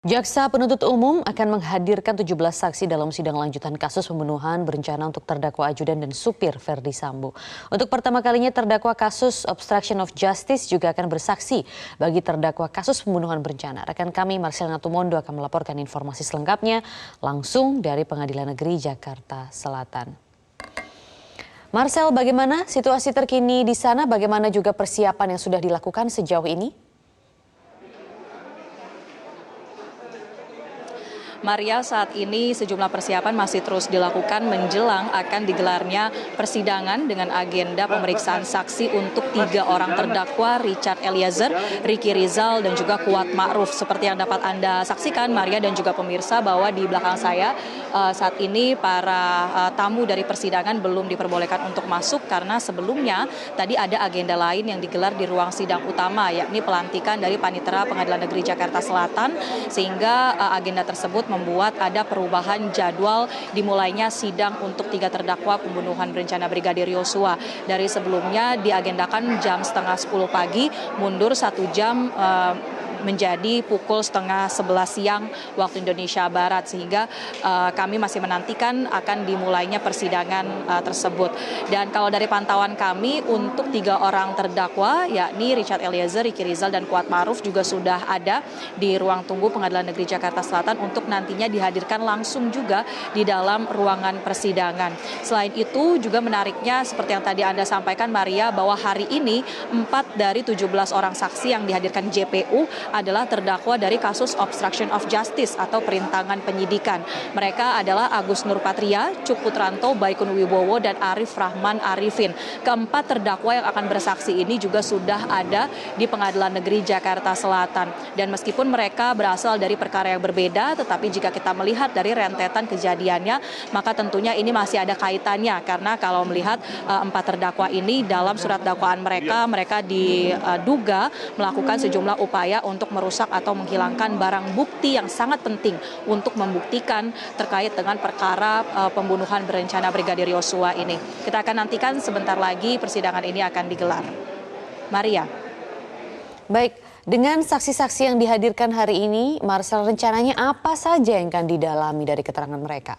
Jaksa penuntut umum akan menghadirkan 17 saksi dalam sidang lanjutan kasus pembunuhan berencana untuk terdakwa ajudan dan supir Verdi Sambo. Untuk pertama kalinya terdakwa kasus obstruction of justice juga akan bersaksi bagi terdakwa kasus pembunuhan berencana. Rekan kami Marcelina Tumondo akan melaporkan informasi selengkapnya langsung dari Pengadilan Negeri Jakarta Selatan. Marcel, bagaimana situasi terkini di sana? Bagaimana juga persiapan yang sudah dilakukan sejauh ini? Maria, saat ini sejumlah persiapan masih terus dilakukan menjelang akan digelarnya persidangan dengan agenda pemeriksaan saksi untuk 3 orang terdakwa, Richard Eliezer, Ricky Rizal, dan juga Kuat Ma'ruf. Seperti yang dapat Anda saksikan, Maria dan juga pemirsa, bahwa di belakang saya saat ini para tamu dari persidangan belum diperbolehkan untuk masuk karena sebelumnya tadi ada agenda lain yang digelar di ruang sidang utama, yakni pelantikan dari Panitera Pengadilan Negeri Jakarta Selatan, sehingga agenda tersebut membuat ada perubahan jadwal dimulainya sidang untuk 3 terdakwa pembunuhan berencana Brigadir Yosua. Dari sebelumnya diagendakan jam setengah 10 pagi, mundur 1 jam menjadi pukul setengah 11 siang waktu Indonesia Barat, sehingga kami masih menantikan akan dimulainya persidangan tersebut. Dan kalau dari pantauan kami untuk 3 orang terdakwa, yakni Richard Eliezer, Ricky Rizal, dan Kuat Ma'ruf juga sudah ada di ruang tunggu Pengadilan Negeri Jakarta Selatan untuk nantinya dihadirkan langsung juga di dalam ruangan persidangan. Selain itu juga menariknya seperti yang tadi Anda sampaikan, Maria, bahwa hari ini 4 dari 17 orang saksi yang dihadirkan JPU adalah terdakwa dari kasus obstruction of justice atau perintangan penyidikan. Mereka adalah Agus Nurpatria, Cuk Putranto, Baikun Wibowo, dan Arif Rahman Arifin. Keempat terdakwa yang akan bersaksi ini juga sudah ada di Pengadilan Negeri Jakarta Selatan. Dan meskipun mereka berasal dari perkara yang berbeda, tetapi jika kita melihat dari rentetan kejadiannya, maka tentunya ini masih ada kaitannya. Karena kalau melihat 4 terdakwa ini dalam surat dakwaan mereka diduga melakukan sejumlah upaya untuk merusak atau menghilangkan barang bukti yang sangat penting untuk membuktikan terkait dengan perkara pembunuhan berencana Brigadir Yosua ini. Kita akan nantikan sebentar lagi persidangan ini akan digelar. Maria. Baik, dengan saksi-saksi yang dihadirkan hari ini, Marcel, rencananya apa saja yang akan didalami dari keterangan mereka?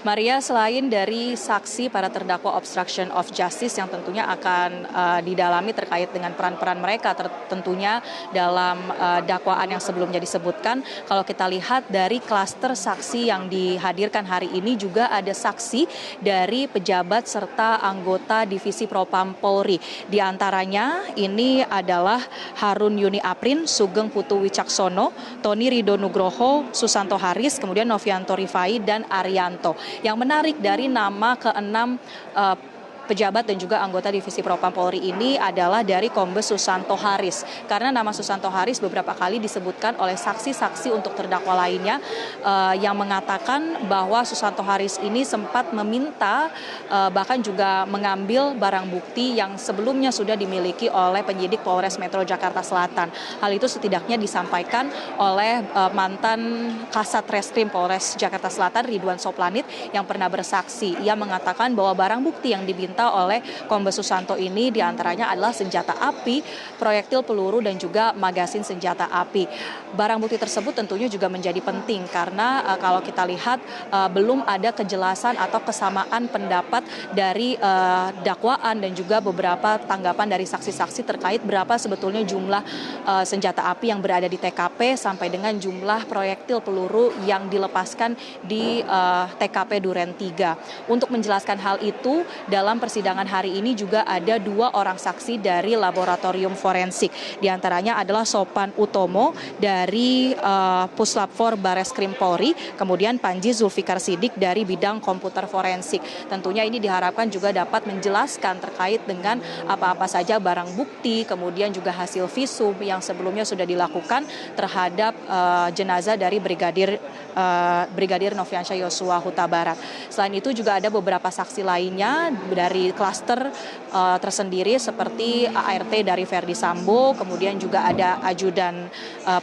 Maria, selain dari saksi para terdakwa obstruction of justice yang tentunya akan didalami terkait dengan peran-peran mereka tentunya dalam dakwaan yang sebelumnya disebutkan, kalau kita lihat dari klaster saksi yang dihadirkan hari ini juga ada saksi dari pejabat serta anggota Divisi Propam Polri. Di antaranya ini adalah Harun Yuni Aprin, Sugeng Putu Wicaksono, Tony Rido Nugroho, Susanto Haris, kemudian Novianto Rifai, dan Arianto. Yang menarik dari nama ke-6 pejabat dan juga anggota Divisi Propam Polri ini adalah dari Kombes Susanto Haris. Karena nama Susanto Haris beberapa kali disebutkan oleh saksi-saksi untuk terdakwa lainnya yang mengatakan bahwa Susanto Haris ini sempat meminta bahkan juga mengambil barang bukti yang sebelumnya sudah dimiliki oleh penyidik Polres Metro Jakarta Selatan. Hal itu setidaknya disampaikan oleh mantan Kasat Reskrim Polres Jakarta Selatan Ridwan Soplanit yang pernah bersaksi. Ia mengatakan bahwa barang bukti yang diminta oleh Kombes Susanto ini diantaranya adalah senjata api, proyektil peluru, dan juga magasin senjata api. Barang bukti tersebut tentunya juga menjadi penting karena kalau kita lihat belum ada kejelasan atau kesamaan pendapat dari dakwaan dan juga beberapa tanggapan dari saksi-saksi terkait berapa sebetulnya jumlah senjata api yang berada di TKP sampai dengan jumlah proyektil peluru yang dilepaskan di TKP Duren 3. Untuk menjelaskan hal itu, dalam persidangan hari ini juga ada 2 orang saksi dari laboratorium forensik. Di antaranya adalah Sopan Utomo dari Puslap 4 Bareskrim Polri, kemudian Panji Zulfikar Sidik dari bidang komputer forensik. Tentunya ini diharapkan juga dapat menjelaskan terkait dengan apa-apa saja barang bukti, kemudian juga hasil visum yang sebelumnya sudah dilakukan terhadap jenazah dari Brigadir Nofriansyah Yosua Huta Barat. Selain itu juga ada beberapa saksi lainnya dari dari klaster tersendiri seperti ART dari Verdi Sambo, kemudian juga ada ajudan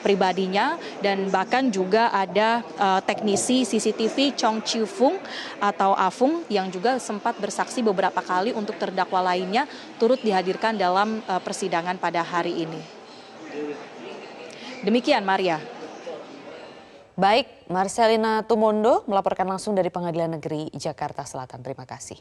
pribadinya, dan bahkan juga ada teknisi CCTV Chong Chiu Fung atau Afung yang juga sempat bersaksi beberapa kali untuk terdakwa lainnya turut dihadirkan dalam persidangan pada hari ini. Demikian Maria. Baik, Marcelina Tumondo melaporkan langsung dari Pengadilan Negeri Jakarta Selatan. Terima kasih.